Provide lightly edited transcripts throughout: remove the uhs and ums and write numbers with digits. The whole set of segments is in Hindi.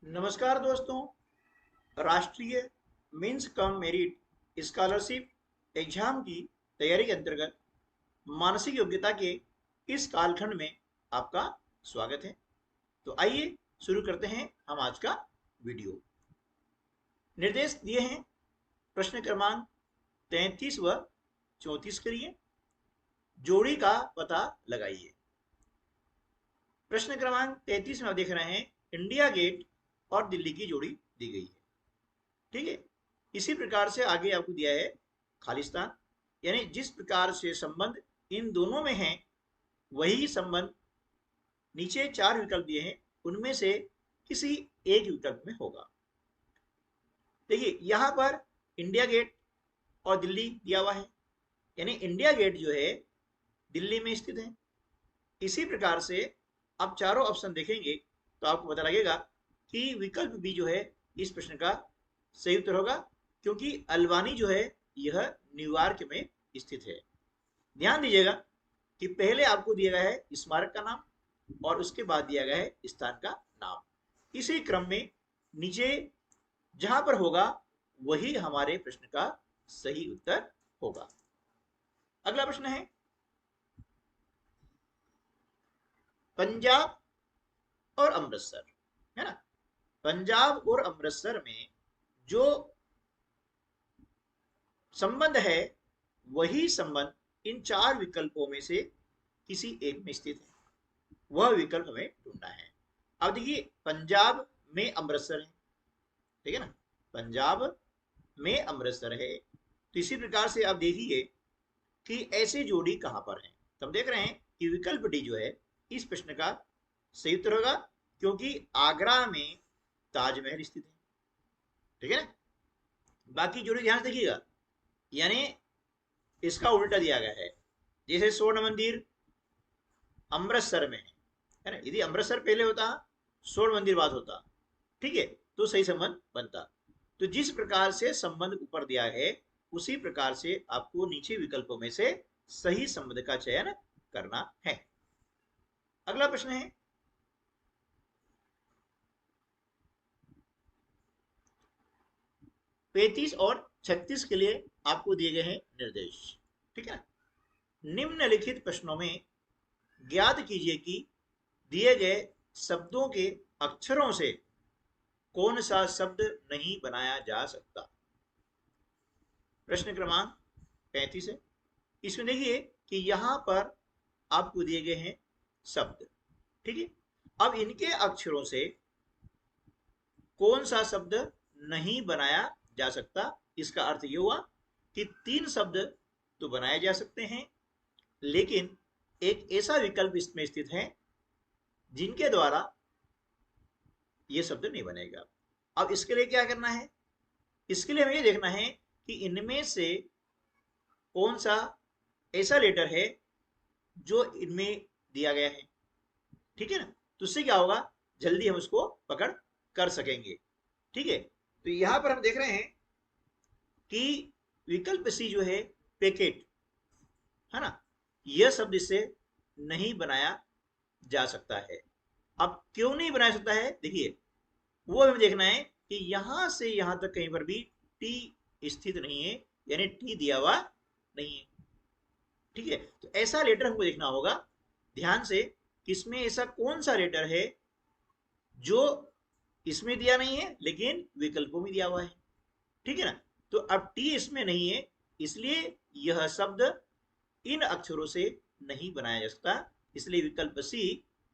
नमस्कार दोस्तों। राष्ट्रीय means cum merit scholarship exam की तैयारी के अंतर्गत मानसिक योग्यता के इस कालखंड में आपका स्वागत है। तो आइए शुरू करते हैं हम आज का वीडियो। निर्देश दिए हैं, प्रश्न क्रमांक 33 व 34 करिए। जोड़ी का पता लगाइए। प्रश्न क्रमांक 33 में आप देख रहे हैं, इंडिया गेट और दिल्ली की जोड़ी दी गई है। ठीक है, इसी प्रकार से आगे आपको दिया है खालिस्तान, यानी जिस प्रकार से संबंध इन दोनों में है वही संबंध नीचे 4 विकल्प दिए हैं उनमें से किसी एक विकल्प में होगा। देखिए यहां पर इंडिया गेट और दिल्ली दिया हुआ है, यानी इंडिया गेट जो है दिल्ली में स्थित है। इसी प्रकार से आप चारों ऑप्शन देखेंगे तो आपको पता लगेगा कि विकल्प बी जो है इस प्रश्न का सही उत्तर होगा, क्योंकि अल्बानी जो है यह न्यूयॉर्क में स्थित है। ध्यान दीजिएगा कि पहले आपको दिया गया है स्मारक का नाम और उसके बाद दिया गया है स्थान का नाम। इसी क्रम में नीचे जहां पर होगा वही हमारे प्रश्न का सही उत्तर होगा। अगला प्रश्न है, पंजाब और अमृतसर, है ना। पंजाब और अमृतसर में जो संबंध है वही संबंध इन 4 विकल्पों में से किसी एक में स्थित है, वह विकल्प हमें ढूंढना है। अब देखिए पंजाब में अमृतसर है, ठीक है ना, पंजाब में अमृतसर है। तो इसी प्रकार से आप देखिए कि ऐसी जोड़ी कहां पर है। तो हम देख रहे हैं कि विकल्प डी जो है इस प्रश्न का सही उत्तर होगा, क्योंकि आगरा में ताजमहल स्थित है। ठीक है ना। बाकी जोड़ी ध्यान से देखिएगा, यानी इसका उल्टा दिया गया है। जैसे स्वर्ण मंदिर अमृतसर में है ना, यदि अमृतसर पहले होता स्वर्ण मंदिर बाद होता, ठीक है, तो सही संबंध बनता। तो जिस प्रकार से संबंध ऊपर दिया है उसी प्रकार से आपको नीचे विकल्पों में से सही संबंध का चयन करना है। अगला प्रश्न है, 35 और 36 के लिए आपको दिए गए हैं निर्देश। ठीक है, निम्नलिखित प्रश्नों में ज्ञात कीजिए कि दिए गए शब्दों के अक्षरों से कौन सा शब्द नहीं बनाया जा सकता। प्रश्न क्रमांक 35 है। इसमें देखिए कि यहां पर आपको दिए गए हैं शब्द, ठीक है। अब इनके अक्षरों से कौन सा शब्द नहीं बनाया जा सकता। इसका अर्थ यह हुआ कि 3 शब्द तो बनाए जा सकते हैं, लेकिन एक ऐसा विकल्प इसमें स्थित है जिनके द्वारा यह शब्द नहीं बनेगा। अब इसके लिए क्या करना है, इसके लिए हमें यह देखना है कि इनमें से कौन सा ऐसा लेटर है जो इनमें दिया गया है। ठीक है ना, तो उससे क्या होगा, जल्दी हम उसको पकड़ कर सकेंगे। ठीक है, तो यहां पर हम देख रहे हैं कि विकल्प सी जो है पैकेट, है ना, यह शब्द इससे नहीं बनाया जा सकता है। अब क्यों नहीं बनाया सकता है, देखिए वो हमें देखना है कि यहां से यहां तक कहीं पर भी टी स्थित नहीं है, यानी टी दिया हुआ नहीं है। ठीक है, तो ऐसा लेटर हमको देखना होगा ध्यान से, किसमें ऐसा कौन सा लेटर है जो इसमें दिया नहीं है लेकिन विकल्पों में दिया हुआ है। ठीक है ना, तो अब टी इसमें नहीं है, इसलिए यह शब्द इन अक्षरों से नहीं बनाया जा सकता। इसलिए विकल्प सी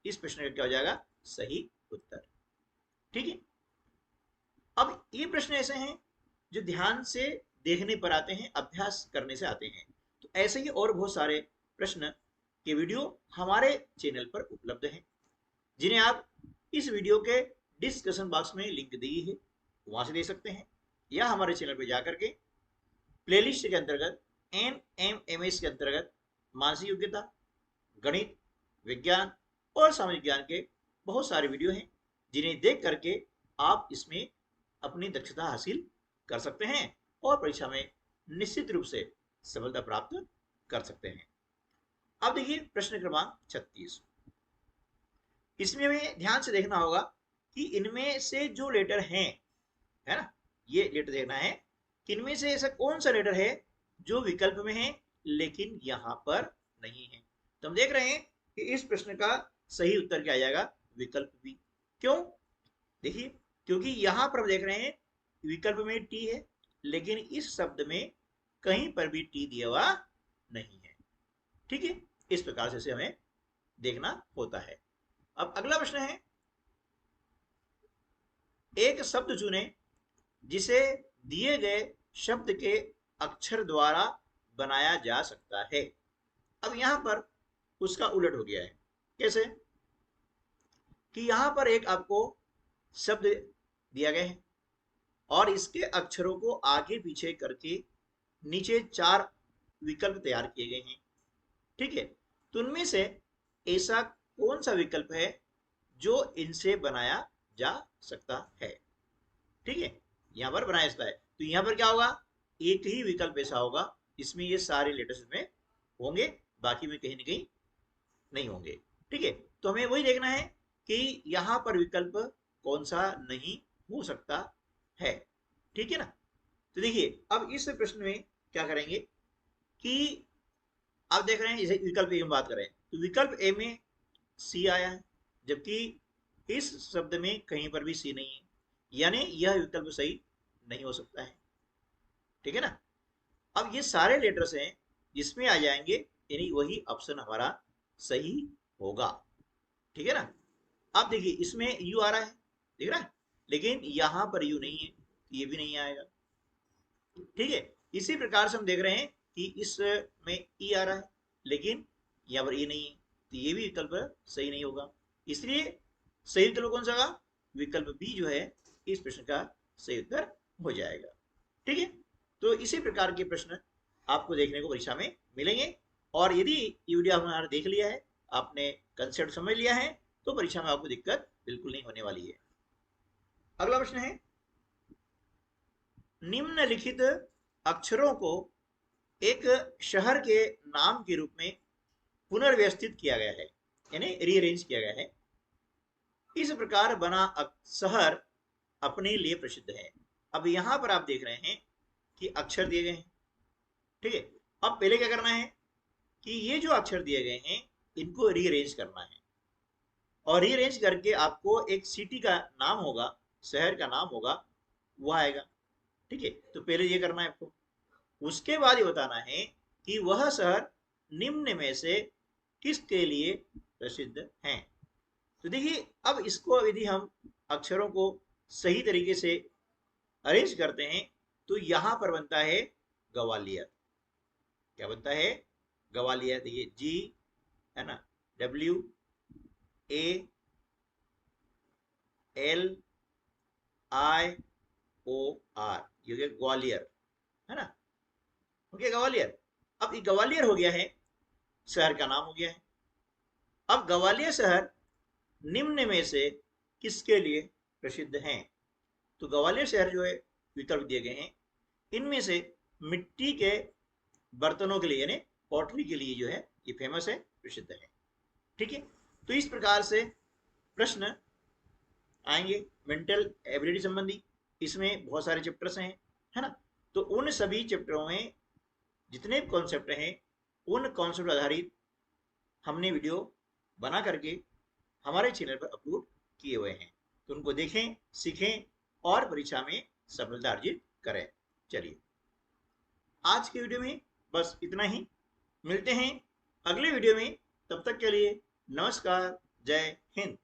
इस प्रश्न का क्या हो जाएगा, सही उत्तर। ठीक है, अब ये प्रश्न ऐसे हैं जो ध्यान से देखने पर आते हैं, अभ्यास करने से आते हैं। तो ऐसे ही और बहुत सारे प्रश्न के वीडियो हमारे चैनल पर उपलब्ध हैं, जिन्हें आप इस वीडियो के डिस्कशन बॉक्स में लिंक दी है वहां से दे सकते हैं, या हमारे चैनल पर जाकर के प्लेलिस्ट के अंतर्गत NMMS के अंतर्गत मानसिक योग्यता, गणित, विज्ञान और सामाजिक ज्ञान के बहुत सारे वीडियो हैं, जिन्हें देख करके आप इसमें अपनी दक्षता हासिल कर सकते हैं और परीक्षा में निश्चित रूप से सफलता प्राप्त कर सकते हैं। अब देखिए प्रश्न क्रमांक 36। इसमें हमें ध्यान से देखना होगा कि इनमें से जो लेटर हैं, है ना, ये लेटर देखना है कि इनमें से ऐसा कौन सा लेटर है जो विकल्प में है लेकिन यहां पर नहीं है। तो हम देख रहे हैं कि इस प्रश्न का सही उत्तर क्या आ जाएगा, विकल्प बी। क्यों? देखिए, क्योंकि यहां पर हम देख रहे हैं विकल्प में टी है लेकिन इस शब्द में कहीं पर भी टी दिया हुआ नहीं है। ठीक है, इस प्रकार से इसे हमें देखना होता है। अब अगला प्रश्न है, एक शब्द चुने जिसे दिए गए शब्द के अक्षर द्वारा बनाया जा सकता है। अब यहां पर उसका उलट हो गया है। कैसे? कि यहां पर एक आपको शब्द दिया गया है और इसके अक्षरों को आगे पीछे करके नीचे 4 विकल्प तैयार किए गए हैं। ठीक है, तो उनमें से ऐसा कौन सा विकल्प है जो इनसे बनाया जा सकता है? ठीक है, यहां पर बनाया जाता है तो यहां पर क्या होगा, एक ही विकल्प ऐसा होगा जिसमें ये सारे लेटर्स में होंगे, बाकी में कहीं ना कहीं नहीं होंगे। ठीक है, तो हमें वही देखना है कि यहां पर विकल्प कौन सा नहीं हो सकता है। ठीक है ना? तो देखिए, अब इस प्रश्न में क्या करेंगे कि आप देख रहे हैं जैसे विकल्प ए में बात करें तो विकल्प ए में सी आया है, जबकि इस शब्द में कहीं पर भी सी नहीं है, यानी यह विकल्प सही नहीं हो सकता है। ठीक है ना? अब ये सारे लेटर्स हैं जिसमें आ जाएंगे, यानी वही ऑप्शन हमारा सही होगा। ठीक है ना? अब देखिए, इसमें यू आ रहा है, दिख रहा है, लेकिन यहां पर यू नहीं है, ये भी नहीं आएगा। ठीक है, इसी प्रकार से हम देख रहे हैं कि इसमें ई आ रहा है लेकिन यहाँ पर ई नहीं है, तो ये भी विकल्प सही नहीं होगा। इसलिए सही विकल्प कौन सा होगा, विकल्प बी जो है इस प्रश्न का सही उत्तर हो जाएगा। ठीक है, तो इसी प्रकार के प्रश्न आपको देखने को परीक्षा में मिलेंगे और यदि ये वीडियो हमारा देख लिया है, आपने कंसेप्ट समझ लिया है, तो परीक्षा में आपको दिक्कत बिल्कुल नहीं होने वाली है। अगला प्रश्न है, निम्नलिखित अक्षरों को एक शहर के नाम के रूप में पुनर्व्यवस्थित किया गया है, यानी रीअरेंज किया गया है। इस प्रकार बना शहर अपने लिए प्रसिद्ध है। अब यहां पर आप देख रहे हैं कि अक्षर दिए गए हैं। ठीक है, अब पहले क्या करना है कि ये जो अक्षर दिए गए हैं इनको रीअरेंज करना है और रीअरेंज करके आपको एक सिटी का नाम होगा, शहर का नाम होगा, वो आएगा। ठीक है, तो पहले ये करना है आपको। उसके बाद ये बताना है कि वह शहर निम्न में से किसके लिए प्रसिद्ध है। तो देखिए, अब इसको यदि हम अक्षरों को सही तरीके से अरेंज करते हैं तो यहां पर बनता है ग्वालियर। क्या बनता है, ग्वालियर। देखिए, जी है ना, W A L I O R, ये हो गया ग्वालियर, है ना। ओके, ग्वालियर। अब ये ग्वालियर हो गया है, शहर का नाम हो गया है। अब ग्वालियर शहर निम्न में से किसके लिए प्रसिद्ध है? तो ग्वालियर शहर जो है, विकल्प दिए गए हैं, इनमें से मिट्टी के बर्तनों के लिए, यानी पॉटरी के लिए जो है ये फेमस है, प्रसिद्ध है। ठीक है, तो इस प्रकार से प्रश्न आएंगे मेंटल एबिलिटी संबंधी। इसमें बहुत सारे चैप्टर्स हैं, है ना। तो उन सभी चैप्टरों में जितने कॉन्सेप्ट हैं उन कॉन्सेप्ट आधारित हमने वीडियो बना करके हमारे चैनल पर अपलोड किए हुए हैं, तो उनको देखें, सीखें और परीक्षा में सफलता अर्जित करें। चलिए, आज के वीडियो में बस इतना ही। मिलते हैं अगले वीडियो में, तब तक के लिए नमस्कार, जय हिंद।